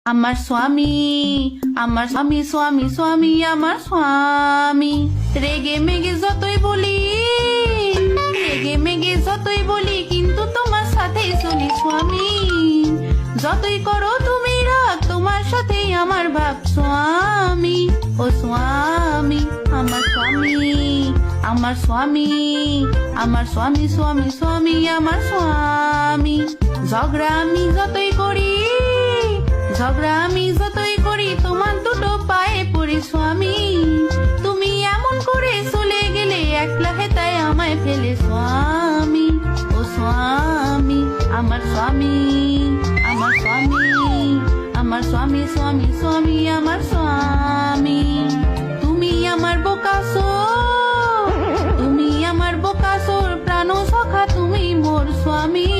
আমার স্বামী, আমার স্বামী, স্বামী, স্বামী, আমার স্বামী। রেগে মেগে যতই বলি, রেগে মেগে যতই বলি, কিন্তু তোমার সাথেই চলি স্বামী। যতই করো তুমি রাগ, তোমার সাথেই আমার ভাব স্বামী। ও স্বামী, আমার স্বামী, আমার স্বামী, আমার স্বামী, স্বামী, স্বামী, আমার স্বামী। ঝগড়া আমি যতই করি, ঝগড়া আমি যতই করি, তোমার দুটো পায়ে পড়ি স্বামী। তুমি এমন করে চলে গেলে, একলা হেতায় আমায় ফেলে স্বামী। ও স্বামী, আমার স্বামী, আমার স্বামী, আমার স্বামী, স্বামী, স্বামী, আমার স্বামী। তুমি আমার বোকাসো, তুমি আমার বোকাসোর প্রাণ সখা, তুমি মোর স্বামী।